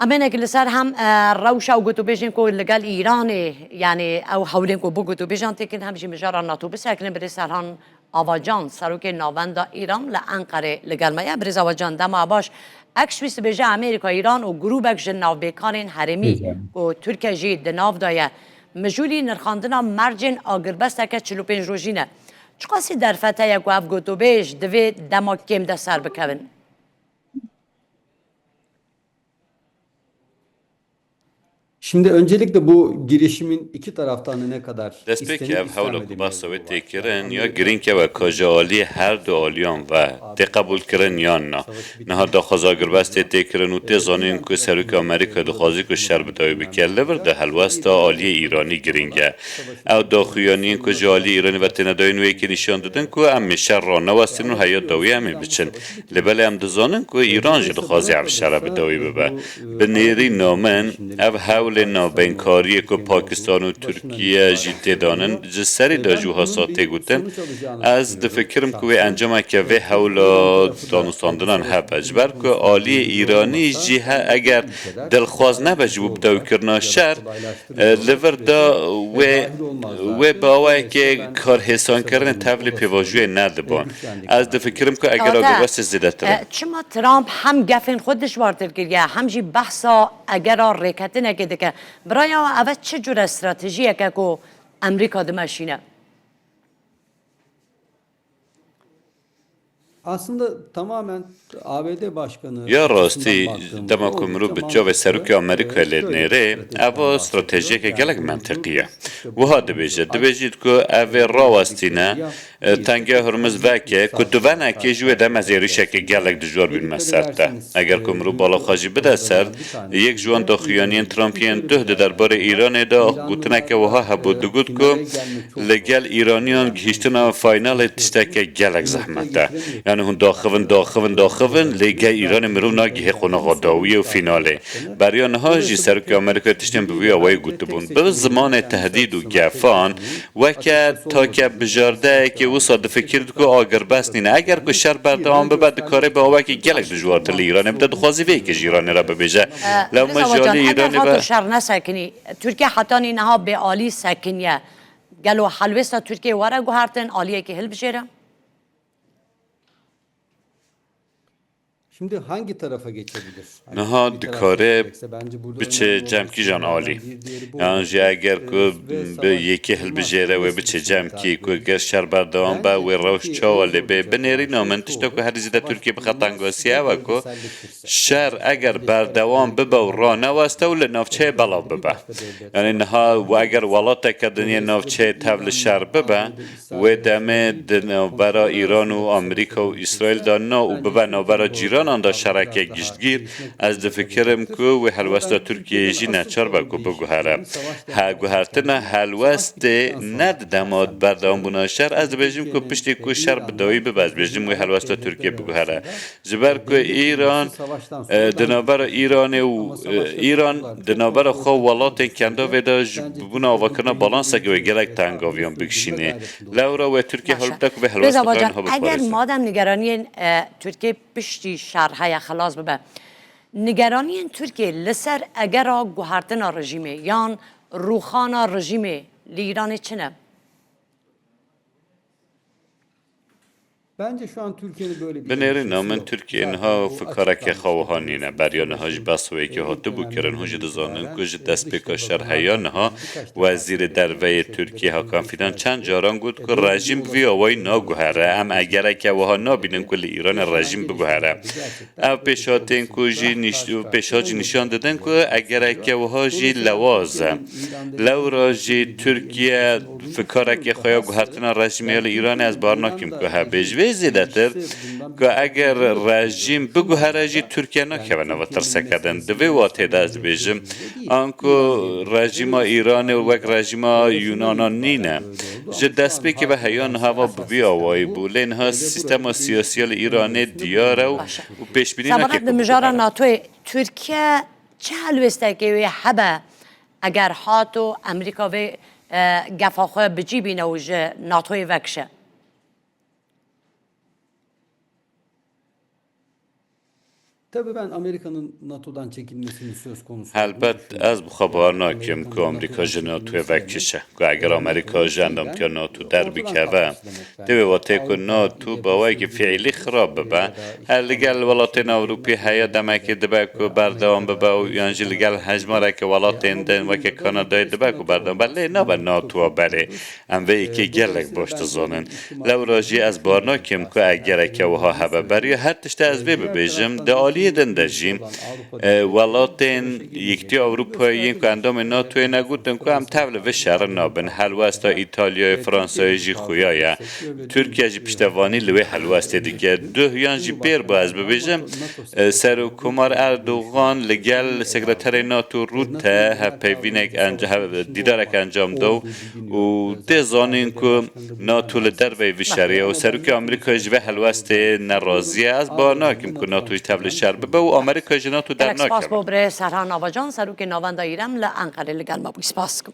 امین اگه لسر هم روش او گتو بیشن کو لگل ایران یعنی او حولین کو بو گتو بیشن تکن همیشه مجار ناتو بسکنه بری سرهان آواجان سروک ناوندا ایران لانقره لگل میا بریز آواجان دم باش اکش بیست بیجه امریکا ایران و گروه بکش ناو بیکارین هرمی و ترکیه جید ناو دایه مجولی نرخاندنا مرجن آگربست که 45 روزینه چقاسی در فتح یک اف گتو بیش دوی دما کم ده سر بکن Şimdi öncelikle bu girişimin iki taraftan da ne kadar دەستپێکی istenip ئەv هەوڵە و istenmediği باسەوەی mevzu var. تێکردن یا گرنگکەوە کۆژەوالی هەردوو ئالیان و تێقبولکردن یاننا نەها داخوازاگربەستێ تێکردن و تێزانین کو سەرۆکی ئەمریکا دخوازی کو شەر بداوی بکرد لەبەر دە هەلوەستا ئالیە ئیرانی گرنگە ئەو داخویانین کۆژەوالی ئیرانی و تێنەداین وەیەکی نیشان ددن کو ئەم شەر ڕانەوەستن و هەیە داوی ئەمی بچن لەبەلێ ئەم دزانن کو ئیران جی دخوازی ئەو شەرە بداوی ببە بنێری نامن ئەو هەولێ ناوبینکاریە کو پاکستان و تورکیە جی تێدانن ji serê da jû hasa tê gotin ez difikirim ku wê encameke vê hewla danûstandinan hebe ji ber ku aliyê îranî jî eger dilxwaz nebe ji bo bidewkirina şer li vir da wê bawayekê karhêsankirinê tevlê pêvajiyê nediban ez difikirim ku eger agirvestê zêdetir e çima Trump hem gefên xwe dijwartir kiriye hem jî behsa egera rêketinekê dike biraya ev çi cure stratejiyeke ku امریکا دمشینه Aslında tamamen ABD Başkanı یا راستی دما کو مرو به جا و سروک آمریکا لدنیره اوا استراتژیک گلک منطقیه و ها دبیجید که اوه راوستینه تنگه هرمز وکه که دوانه که جوه دم از ایریشه که گلک دجوار بین مسرده اگر که مرو بالا خواجی بده سر یک جوان داخویانین ترامپیان ده درباره ایران دا گوتنه که وها هبود دگود که لگل ایرانیان گهشتنا فاینال تشتکه گلک زحمته یعنی هون داخون لیگه ایران مرو ناگیه خوناغا داویه و فیناله بریان ها جی سرک آمریکا تشتیم بوی آوای گوته بون به زمان تهدید و گفان وکه تا که بجارده که او صادفه کرد که آگر بست نینه اگر که شر بردوان ببد کاره به آوه که گلک دجوارتر لی ایرانه بده دخوازی وی که ایرانه را ببیجه لو مجالی ایرانه اگر شر نسکنی ترکیه حتی اینها به آلی سکنیه گلو حلوستا ترکیه واره گوهرتن آلیه که هل بجیره Şimdi hangi tarafa geçebilir? نها دکاره بچه جمکی جان عالی یعنی جه اگر که به یکی هل بجیره و بچه جمکی که اگر شر بردوان با و روش چاواله به بنیری نامن تشتا که هر زیده ترکیه بخطنگاسیه و که شر اگر بردوان ببه و را نواسته و لنافچه بلا ببه یعنی نها و اگر ولاته که دنیا نافچه تول شر ببه و دمه برا ایران و امریکا و اسرائیل دانا و ببه نابرا جیران آندا شرکه گشتگیر از دفکرم که و هلوستا ترکیه جی نچار با که بگوهره گوهرتنا هلوست ند دماد بردام بوناشر از بجیم که پشتی که شر بدایی بباز بجیم و هلوستا ترکیه بگوهره جبر که ایران دنابر ایران دنابر خواه ولات کنده ویدا بونا آوکرنا بالانسه که گلک تنگاویان بکشینه لورا و ترکیه هلوستا که به هلوستا قرن ها بپارسه اگر مادم نگرانی ترکیه پشتی شرحه خلاص ببه نگرانی ترکیه لسر اگر گوهرتن رژیمه یان روخان رژیمه لیران چنه؟ Bence şu an Türkiye'nin böyle bir بنیری نامن ترکیه اینها فکرک خواهانینه برای نهاج بسوی که هاتو بکرن هج دزانن کج دست بکشر هیانها وزیر دروی ترکیه هاکان فیدان چند جاران گفت که رژیم وی آوای ناگوهره ام اگر که وها نابینن کل ایران رژیم بگوهره او پیشاتین کجی پیشاجی نشان دادن که اگر که وها جی لوازه لورا جی ترکیه فکرک خواه گوهرتن رژیمی ایران از بارناکیم که هبجوی زیدتر که اگر رژیم بگوهره جی ترکیه نکونه و ترسه کردن دوی واته دست بیجم آنکو رژیم ایران و وک رژیم یونان نینه جه دست بی که به هیان هوا بوی آوایی بولین ها سیستم سیاسی ایران دیاره و پیش بینی نکه سبانت بمجارا ناتوی ترکیه چه حلوسته که حبه اگر هاتو امریکا و گفاخواه بجی بینه و جه ناتوی وکشه Tabii ben Amerika'nın NATO'dan çekilmesinin söz konusu البته از بخواه ناکیم که آمریکا جناتو وکشه که اگر آمریکا جندم تیا ناتو در بکوه دوی واته که ناتو باوی که فعلی خراب ببا هر لگل ولاتین اوروپی هیا دمکی دبا که بردوان ببا و یانجی لگل هجماره که ولاتین دن و که کانادای دبا که بردوان بله نبا ناتو بره ام وی که گلک باشت زانن لو راجی از بار ناکیم که اگر که وها هبا بری هر تشت از وی ببیجم دالی دندجیم ولاتین یکتی اروپایی که اندام ناتوی نگوتن که هم تبل و شهر نابن حلوستا ایتالیا فرانسه جی خویایا ترکیه جی پشتوانی لوی حلوسته دیگه دو یان جی بیر باز ببیجم سر کمار اردوغان لگل سکرتر ناتو روته پیوینک دیدارک انجام دو و ده زانین که ناتو لدر وی شهریه و سروک امریکا جی و حلوسته نرازیه از با ناکیم که ناتوی تبل شهر ببه و امریکا جی ناتو در سپاس بر سرهان آواجان سروک ناونده ایرم لانقره لگل ما بوی سپاس کن